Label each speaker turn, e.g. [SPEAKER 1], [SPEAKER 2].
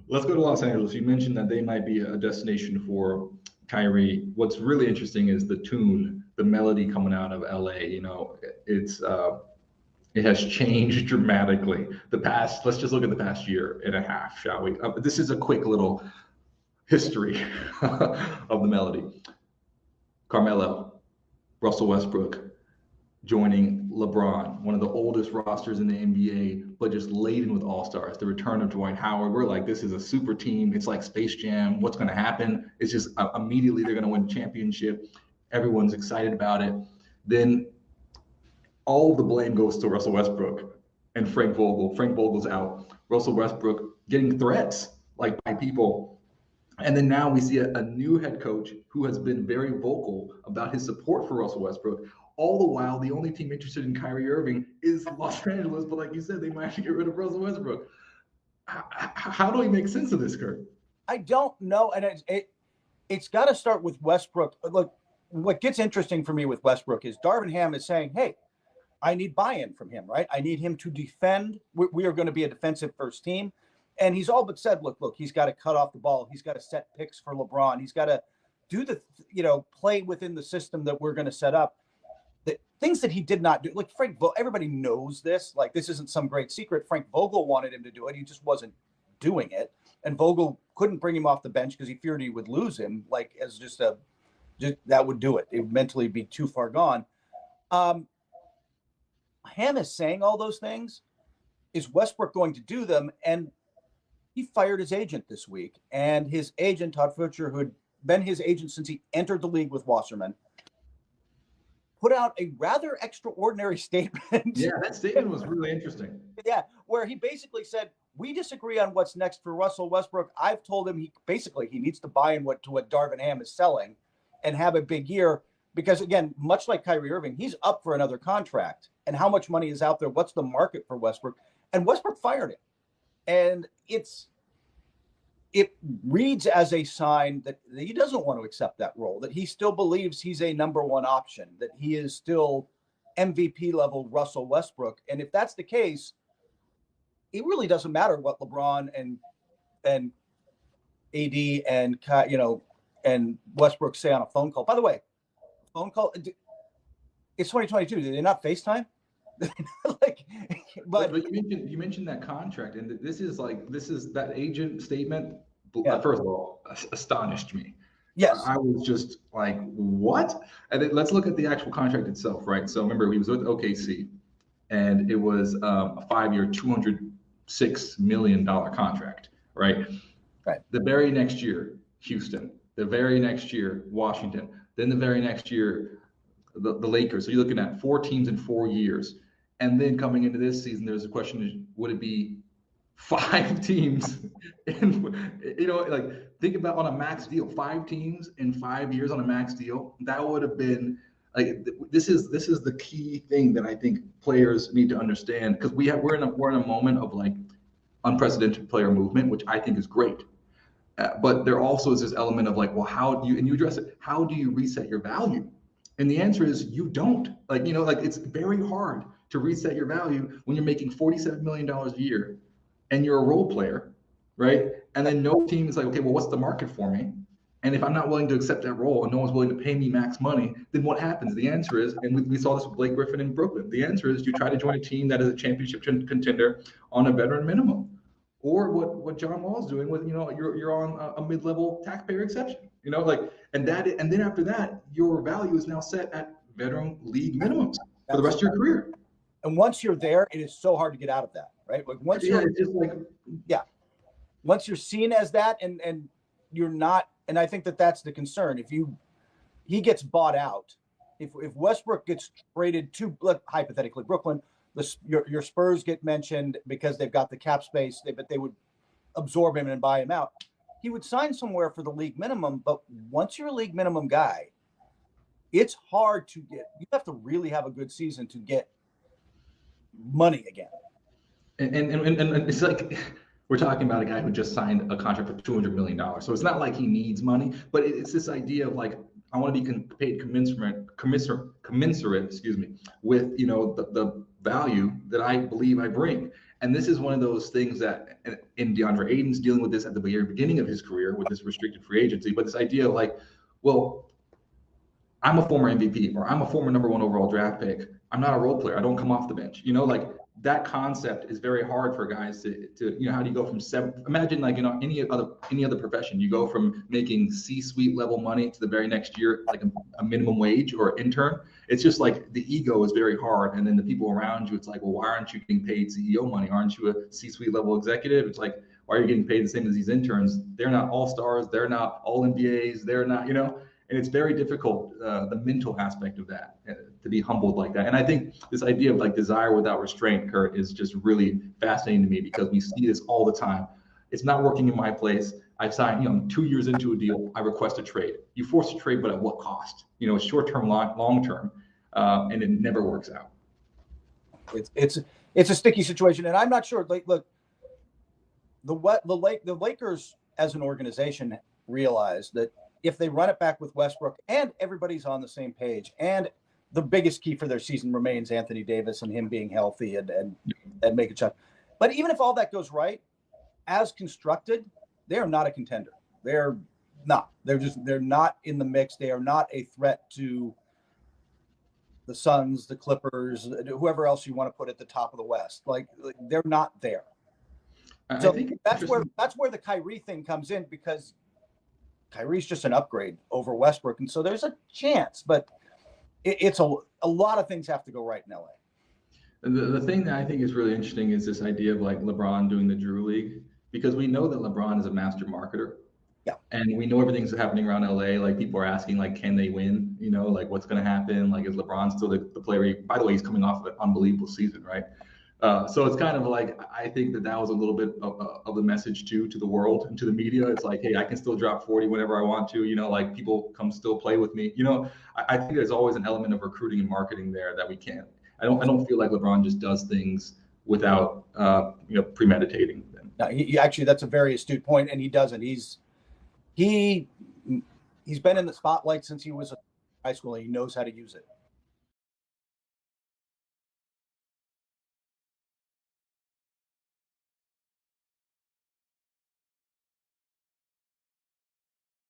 [SPEAKER 1] Let's go to Los Angeles. You mentioned that they might be a destination for Kyrie. What's really interesting is the tune, the melody coming out of LA. It has changed dramatically. Let's just look at the past year and a half, shall we? This is a quick little history of the melody. Carmelo, Russell Westbrook, joining LeBron, one of the oldest rosters in the NBA, but just laden with all-stars. The return of Dwight Howard. We're like, this is a super team. It's like Space Jam. What's going to happen? It's just immediately they're going to win a championship. Everyone's excited about it. Then all the blame goes to Russell Westbrook and Frank Vogel. Frank Vogel's out. Russell Westbrook getting threats like by people. And then now we see a new head coach who has been very vocal about his support for Russell Westbrook. All the while, the only team interested in Kyrie Irving is Los Angeles. But like you said, they might have to get rid of Russell Westbrook. How do we make sense of this, Kurt?
[SPEAKER 2] I don't know. And it's got to start with Westbrook. Look, what gets interesting for me with Westbrook is Darvin Ham is saying, hey, I need buy-in from him, right? I need him to defend. We are going to be a defensive first team. And he's all but said, look, he's got to cut off the ball. He's got to set picks for LeBron. He's got to do play within the system that we're going to set up. The things that he did not do, like Frank Vogel, everybody knows this. Like, this isn't some great secret. Frank Vogel wanted him to do it. He just wasn't doing it. And Vogel couldn't bring him off the bench because he feared he would lose him, like as just that would do it. It would mentally be too far gone. Ham is saying all those things. Is Westbrook going to do them? And he fired his agent this week. And his agent, Todd Futcher, who had been his agent since he entered the league with Wasserman, put out a rather extraordinary statement.
[SPEAKER 1] Yeah, that statement was really interesting.
[SPEAKER 2] Yeah, where he basically said, we disagree on what's next for Russell Westbrook. I've told him he needs to buy in to what Darvin Ham is selling and have a big year. Because, again, much like Kyrie Irving, he's up for another contract. And how much money is out there? What's the market for Westbrook? And Westbrook fired him. And it reads as a sign that he doesn't want to accept that role, that he still believes he's a number one option, that he is still MVP level Russell Westbrook. And if that's the case, it really doesn't matter what LeBron and AD and Westbrook say on a phone call. By the way, phone call, it's 2022. Did they not FaceTime? But
[SPEAKER 1] you mentioned that contract, and this is that agent statement.
[SPEAKER 2] Yeah.
[SPEAKER 1] First of all, astonished me.
[SPEAKER 2] Yes,
[SPEAKER 1] I was just like, what? And then let's look at the actual contract itself, right? So remember, he was with OKC, and it was a 5-year, $206 million contract, right?
[SPEAKER 2] Right.
[SPEAKER 1] The very next year, Houston. The very next year, Washington. Then the very next year, the Lakers. So you're looking at 4 teams in 4 years. And then coming into this season, there's a question: would it be 5 teams? Think about on a max deal, 5 teams in 5 years on a max deal. That would have been like this is the key thing that I think players need to understand, because we're in a moment of like unprecedented player movement, which I think is great. But there also is this element of like, well, and you address it. How do you reset your value? And the answer is you don't. It's very hard to reset your value when you're making $47 million a year and you're a role player, right? And then no team is like, okay, well, what's the market for me? And if I'm not willing to accept that role and no one's willing to pay me max money, then what happens? The answer is, and we saw this with Blake Griffin in Brooklyn, the answer is you try to join a team that is a championship contender on a veteran minimum. Or what John Wall's doing with, you're on a mid-level taxpayer exception, and then after that, your value is now set at veteran league minimums for the rest of your career.
[SPEAKER 2] And once you're there, it is so hard to get out of that, right? Like once you're seen as that, and you're not, and I think that's the concern. If he gets bought out, if Westbrook gets traded to, hypothetically, Brooklyn, your Spurs get mentioned because they've got the cap space, but they would absorb him and buy him out. He would sign somewhere for the league minimum, but once you're a league minimum guy, it's hard to get. You have to really have a good season to get money again.
[SPEAKER 1] And it's like we're talking about a guy who just signed a contract for $200 million. So it's not like he needs money, but it's this idea of like, I want to be paid commensurate, with the value that I believe I bring. And this is one of those things that, and DeAndre Ayton's dealing with this at the very beginning of his career with this restricted free agency, but this idea of like, well, I'm a former MVP or I'm a former #1 overall draft pick. I'm not a role player. I don't come off the bench. Like that concept is very hard for guys to how do you go from imagine like, any other profession, you go from making C-suite level money to the very next year, like a minimum wage or intern. It's just like the ego is very hard. And then the people around you, it's like, well, why aren't you getting paid CEO money? Aren't you a C-suite level executive? It's like, why are you getting paid the same as these interns? They're not all stars. They're not all NBAs. They're not, and it's very difficult, the mental aspect of that, to be humbled like that. And I think this idea of like desire without restraint, Kurt, is just really fascinating to me because we see this all the time. It's not working in my place. I've signed, 2 years into a deal, I request a trade. You force a trade, but at what cost? It's short-term, long-term, and it never works out.
[SPEAKER 2] It's a sticky situation, and I'm not sure. Like, look, the Lakers as an organization realize that if they run it back with Westbrook and everybody's on the same page, and the biggest key for their season remains Anthony Davis and him being healthy and making shots. But even if all that goes right, as constructed, they are not a contender. They're not. They're not in the mix. They are not a threat to the Suns, the Clippers, whoever else you want to put at the top of the West. Like they're not there. So I think that's where the Kyrie thing comes in, because Kyrie's just an upgrade over Westbrook. And so there's a chance, but it's a lot of things have to go right in LA.
[SPEAKER 1] The thing that I think is really interesting is this idea of like LeBron doing the Drew League, because we know that LeBron is a master marketer.
[SPEAKER 2] Yeah.
[SPEAKER 1] And we know everything's happening around LA. Like people are asking, like, can they win? Like what's going to happen? Like, is LeBron still the player? By the way, he's coming off of an unbelievable season, right? So it's kind of like, I think that was a little bit of the message to the world and to the media. It's like, hey, I can still drop 40 whenever I want to, like people come still play with me. I think there's always an element of recruiting and marketing there that we can't. I don't feel like LeBron just does things without, premeditating them.
[SPEAKER 2] No, he actually, that's a very astute point, and he doesn't. He's been in the spotlight since he was in high school, and he knows how to use it.